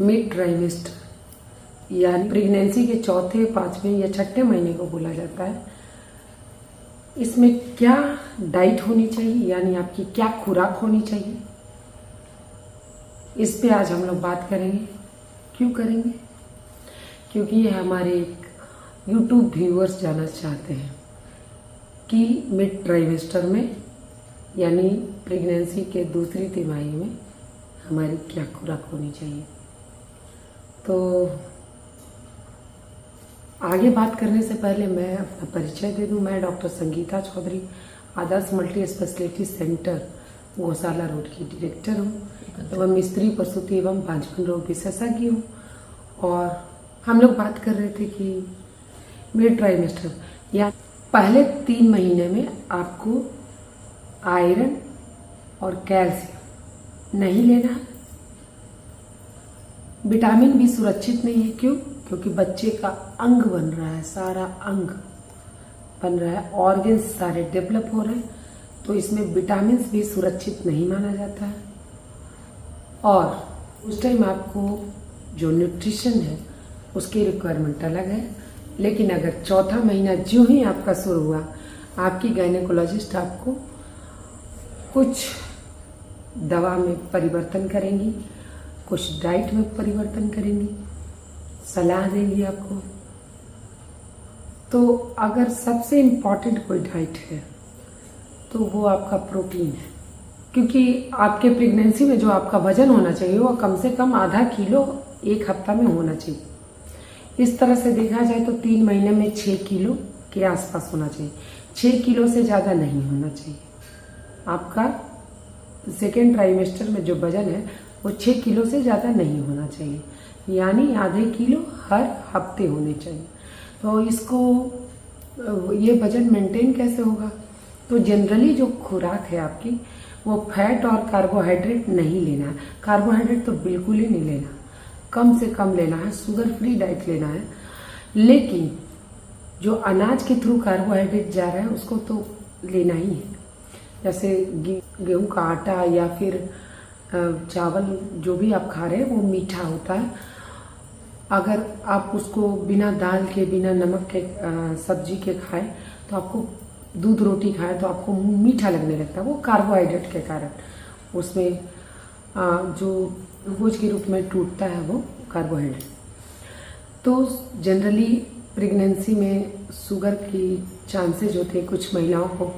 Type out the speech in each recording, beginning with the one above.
Mid trimester यानी pregnancy के चौथे, पांचवें या छठे महीने को बोला जाता है। इसमें क्या डाइट होनी चाहिए, यानी आपकी क्या खुराक होनी चाहिए, इस पे आज हम लोग बात करेंगे। क्यों करेंगे? क्योंकि ये हमारे एक YouTube व्यूअर्स जानना चाहते हैं कि मिड ट्राइमेस्टर में यानी प्रेगनेंसी के दूसरी तिमाही में हमारी क्या खुराक होनी चाहिए। तो आगे बात करने से पहले मैं अपना परिचय दे दूं। मैं डॉक्टर संगीता चौधरी, आदर्श मल्टी स्पेशलिटी सेंटर गौशाला रोड की डायरेक्टर हूँ एवं स्त्री प्रसूति एवं पांचवन रोग विशेषज्ञ हूँ। और हम लोग बात कर रहे थे कि मिड ट्राइमेस्टर या पहले 3 महीने में आपको आयरन और कैल्शियम नहीं लेना है। विटामिन भी सुरक्षित नहीं है। क्यों? क्योंकि बच्चे का अंग बन रहा है, सारा अंग बन रहा है, ऑर्गन्स सारे डेवलप हो रहे हैं, तो इसमें विटामिन भी सुरक्षित नहीं माना जाता है। और उस टाइम आपको जो न्यूट्रिशन है उसकी रिक्वायरमेंट अलग है। लेकिन अगर चौथा महीना जो ही आपका शुरू हुआ, आपकी गायनेकोलॉजिस्ट आपको कुछ दवा में परिवर्तन करेंगी, कुछ डाइट में परिवर्तन करेंगी, सलाह देंगी आपको। तो अगर सबसे इम्पॉर्टेंट कोई डाइट है तो वो आपका प्रोटीन है। क्योंकि आपके प्रेगनेंसी में जो आपका वजन होना चाहिए वो कम से कम आधा किलो 1 हफ्ता में होना चाहिए। इस तरह से देखा जाए तो 3 महीने में 6 किलो के आसपास होना चाहिए। 6 किलो से ज़्यादा नहीं होना चाहिए। आपका सेकेंड ट्राइमेस्टर में जो वजन है वो 6 किलो से ज़्यादा नहीं होना चाहिए, यानी आधे किलो हर हफ्ते होने चाहिए। तो इसको ये वजन मेंटेन कैसे होगा? तो जनरली जो खुराक है आपकी वो फैट और कार्बोहाइड्रेट नहीं लेना है। कार्बोहाइड्रेट तो बिल्कुल ही नहीं लेना, कम से कम लेना है, शुगर फ्री डाइट लेना है। लेकिन जो अनाज के थ्रू कार्बोहाइड्रेट जा रहा है उसको तो लेना ही है। जैसे गेहूं का आटा या फिर चावल जो भी आप खा रहे हैं वो मीठा होता है। अगर आप उसको बिना दाल के, बिना नमक के, सब्जी के खाएं तो आपको, दूध रोटी खाएं तो आपको मीठा लगने लगता है। वो कार्बोहाइड्रेट के कारण उसमें जो ग्लूकोज के रूप में टूटता है वो कार्बोहाइड्रेट। तो जनरली प्रेगनेंसी में शुगर की चांसेज होते हैं, कुछ महिलाओं को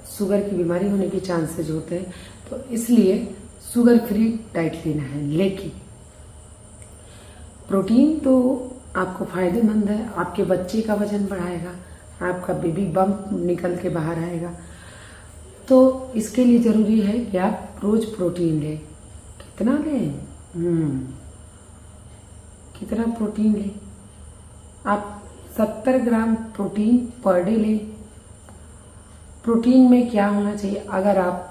शुगर की बीमारी होने के चांसेज होते हैं, तो इसलिए शुगर फ्री डाइट लेना है। लेकिन प्रोटीन तो आपको फायदेमंद है, आपके बच्चे का वजन बढ़ाएगा, आपका बेबी बम्प निकल के बाहर आएगा। तो इसके लिए ज़रूरी है कि आप रोज प्रोटीन लें। कितना लें? कितना प्रोटीन लें? आप 70 ग्राम प्रोटीन पर डे लें। प्रोटीन में क्या होना चाहिए? अगर आप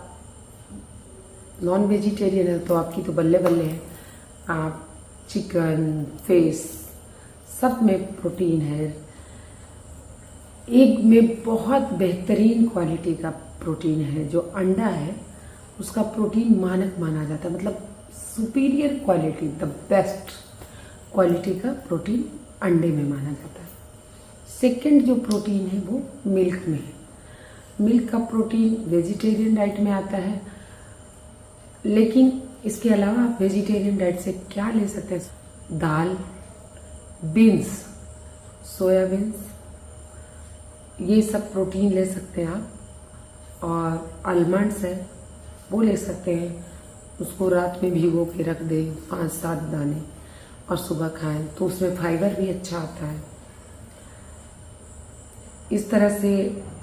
नॉन वेजिटेरियन है तो आपकी तो बल्ले बल्ले है। आप चिकन, फिश सब में प्रोटीन है। एग में बहुत बेहतरीन क्वालिटी का प्रोटीन है। जो अंडा है उसका प्रोटीन मानक माना जाता है, मतलब superior quality, the best quality का प्रोटीन अंडे में माना जाता है। सेकंड जो प्रोटीन है वो मिल्क में है। मिल्क का प्रोटीन वेजिटेरियन डाइट में आता है। लेकिन इसके अलावा आप वेजिटेरियन डाइट से क्या ले सकते हैं? दाल, बीन्स, सोयाबीन्स, ये सब प्रोटीन ले सकते हैं आप। और आलमंड्स है वो ले सकते हैं। उसको रात में भिगो के रख दें 5-7 दाने और सुबह खाएं तो उसमें फाइबर भी अच्छा आता है। इस तरह से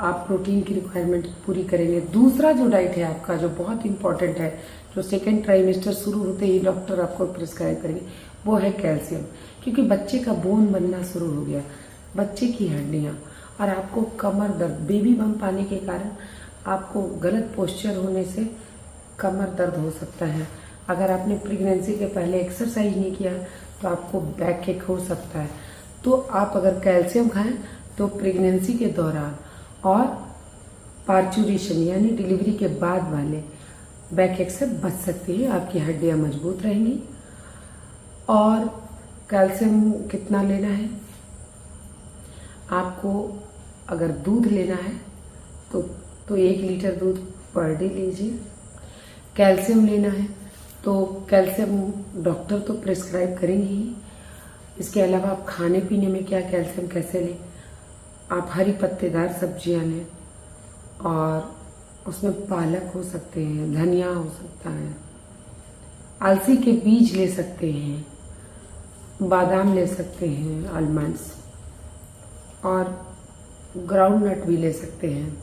आप प्रोटीन की रिक्वायरमेंट पूरी करेंगे। दूसरा जो डाइट है आपका, जो बहुत इंपॉर्टेंट है, जो सेकेंड ट्राइमेस्टर शुरू होते ही डॉक्टर आपको प्रिस्क्राइब करेंगे, वो है कैल्शियम। क्योंकि बच्चे का बोन बनना शुरू हो गया, बच्चे की हड्डियाँ, और आपको कमर दर्द, बेबी बम्प आने के कारण आपको गलत पोस्चर होने से कमर दर्द हो सकता है। अगर आपने प्रेगनेंसी के पहले एक्सरसाइज नहीं किया तो आपको बैक एक हो सकता है। तो आप अगर कैल्शियम खाएं तो प्रेगनेंसी के दौरान और पार्चुरेशन यानी डिलीवरी के बाद वाले बैक एक से बच सकती है। आपकी हड्डियां मजबूत रहेंगी और कैल्शियम कितना लेना है आपको? अगर दूध लेना है तो 1 लीटर दूध पर डे लीजिए। कैल्शियम लेना है तो कैल्शियम डॉक्टर तो प्रिस्क्राइब करेंगे ही। इसके अलावा आप खाने पीने में क्या कैल्शियम कैसे लें? आप हरी पत्तेदार सब्जियां लें और उसमें पालक हो सकते हैं, धनिया हो सकता है, अलसी के बीज ले सकते हैं, बादाम ले सकते हैं, आलमंड्स, और ग्राउंड नट भी ले सकते हैं।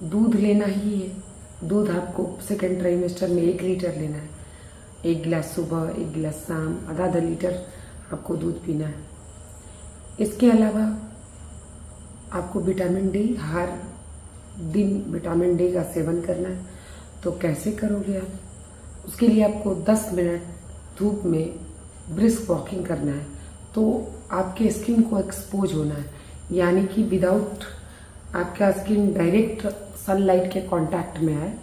दूध लेना ही है। दूध आपको सेकेंड ट्राइमेस्टर में 1 लीटर लेना है। 1 गिलास सुबह, 1 गिलास शाम, आधा लीटर आपको दूध पीना है। इसके अलावा आपको विटामिन डी, हर दिन विटामिन डी का सेवन करना है। तो कैसे करोगे आप? उसके लिए आपको 10 मिनट धूप में ब्रिस्क वॉकिंग करना है। तो आपके स्किन को एक्सपोज होना है, यानी कि विदाउट आपका स्किन डायरेक्ट सनलाइट के कांटेक्ट में आए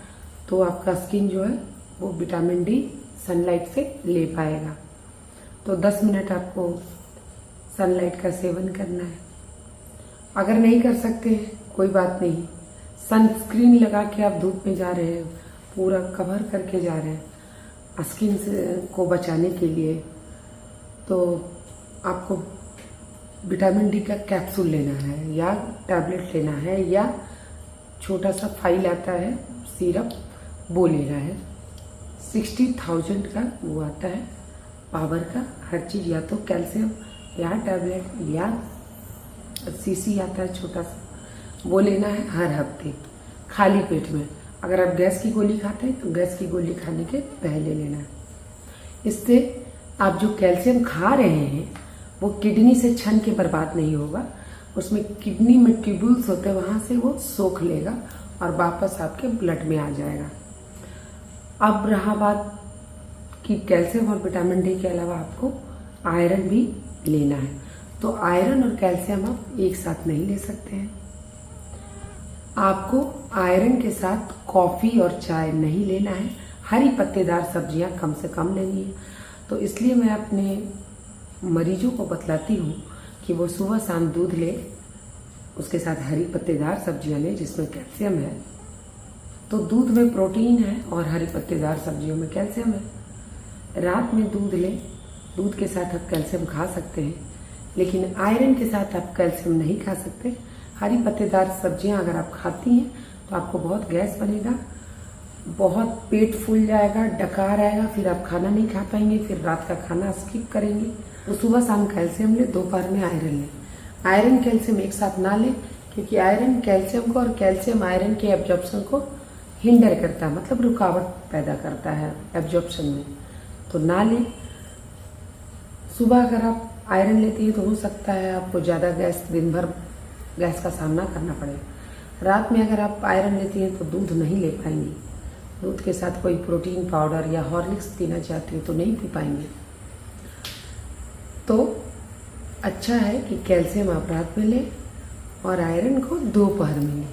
तो आपका स्किन जो है वो विटामिन डी सनलाइट से ले पाएगा। तो 10 मिनट आपको सनलाइट का सेवन करना है। अगर नहीं कर सकते कोई बात नहीं, सनस्क्रीन लगा के आप धूप में जा रहे हैं, पूरा कवर करके जा रहे हैं स्किन से को बचाने के लिए, तो आपको विटामिन डी का कैप्सूल लेना है या टैबलेट लेना है या छोटा सा फाइल आता है सिरप, वो लेना है। 60,000 का वो आता है पावर का हर चीज़, या तो कैल्शियम या टैबलेट या सीसी आता है छोटा सा, वो लेना है हर हफ्ते खाली पेट में। अगर आप गैस की गोली खाते हैं तो गैस की गोली खाने के पहले लेना है। इससे आप जो कैल्शियम खा रहे हैं वो किडनी से छन के बर्बाद नहीं होगा, उसमें किडनी में ट्यूब्यूल्स होते हैं, वहाँ से वो सोख लेगा और वापस आपके ब्लड में आ जाएगा। अब रहा बात कि कैल्शियम और विटामिन डी के अलावा आपको आयरन भी लेना है। तो आयरन और कैल्शियम आप एक साथ नहीं ले सकते हैं। आपको आयरन के साथ कॉफ़ी और चाय नहीं लेना है। हरी पत्तेदार सब्जियां कम से कम लेनी है। तो इसलिए मैं अपने मरीजों को बतलाती हूँ कि वो सुबह शाम दूध ले, उसके साथ हरी पत्तेदार सब्जियां ले जिसमें कैल्शियम है। तो दूध में प्रोटीन है और हरी पत्तेदार सब्जियों में कैल्शियम है। रात में दूध ले, दूध के साथ आप कैल्शियम खा सकते हैं, लेकिन आयरन के साथ आप कैल्शियम नहीं खा सकते। हरी पत्तेदार सब्जियां अगर आप खाती हैं तो आपको बहुत गैस बनेगा, बहुत पेट फूल जाएगा, डकार आएगा, फिर आप खाना नहीं खा पाएंगे, फिर रात का खाना स्किप करेंगे। तो सुबह शाम कैल्शियम ले, दोपहर में आयरन ले। आयरन कैल्शियम एक साथ ना ले, क्योंकि आयरन कैल्शियम को और कैल्शियम आयरन के एब्जॉर्प्शन को हिंडर करता है, मतलब रुकावट पैदा करता है एब्जॉर्प्शन में, तो ना ले। सुबह अगर आप आयरन लेती है तो हो सकता है आपको ज़्यादा गैस, दिन भर गैस का सामना करना पड़े। रात में अगर आप आयरन लेती हैं तो दूध नहीं ले पाएंगी, दूध के साथ कोई प्रोटीन पाउडर या हॉर्लिक्स पीना चाहती हो तो नहीं पी पाएंगे। तो अच्छा है कि कैल्शियम आप रात में लें और आयरन को दोपहर में लें,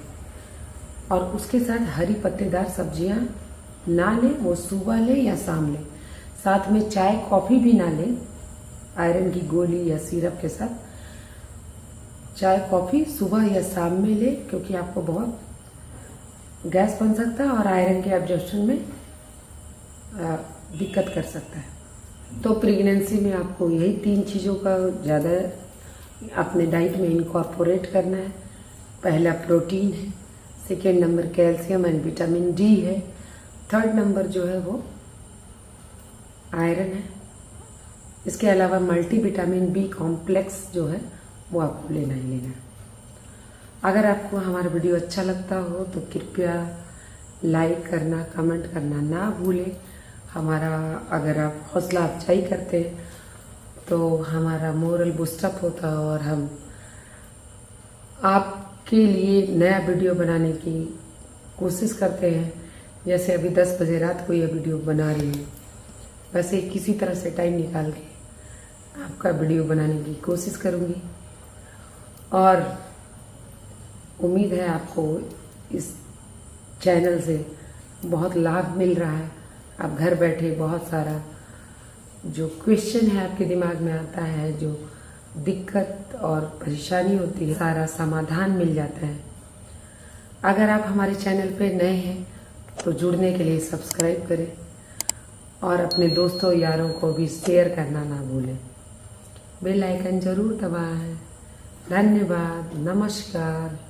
और उसके साथ हरी पत्तेदार सब्जियां ना लें, वो सुबह लें या शाम लें। साथ में चाय कॉफ़ी भी ना लें आयरन की गोली या सिरप के साथ। चाय कॉफ़ी सुबह या शाम में लें, क्योंकि आपको बहुत गैस बन सकता है और आयरन के एब्जॉर्प्शन में दिक्कत कर सकता है। तो प्रेगनेंसी में आपको यही 3 चीज़ों का ज़्यादा अपने डाइट में इनकॉर्पोरेट करना है। पहला प्रोटीन है, second number calcium and vitamin D है, थर्ड नंबर जो है वो आयरन है। इसके अलावा मल्टीविटामिन बी कॉम्प्लेक्स जो है वो आपको लेना ही लेना है। अगर आपको हमारा वीडियो अच्छा लगता हो तो कृपया लाइक करना, कमेंट करना ना भूलें। हमारा अगर आप हौसला अफजाई करते हैं तो हमारा मोरल बूस्टअप होता है और हम आपके लिए नया वीडियो बनाने की कोशिश करते हैं। जैसे अभी 10 बजे रात को यह वीडियो बना रही हूँ, वैसे किसी तरह से टाइम निकाल के आपका वीडियो बनाने की कोशिश करूँगी, और उम्मीद है आपको इस चैनल से बहुत लाभ मिल रहा है। आप घर बैठे बहुत सारा जो क्वेश्चन है आपके दिमाग में आता है, जो दिक्कत और परेशानी होती है, सारा समाधान मिल जाता है। अगर आप हमारे चैनल पे नए हैं तो जुड़ने के लिए सब्सक्राइब करें और अपने दोस्तों यारों को भी शेयर करना ना भूलें। बेल आइकन जरूर दबाएं। धन्यवाद। नमस्कार।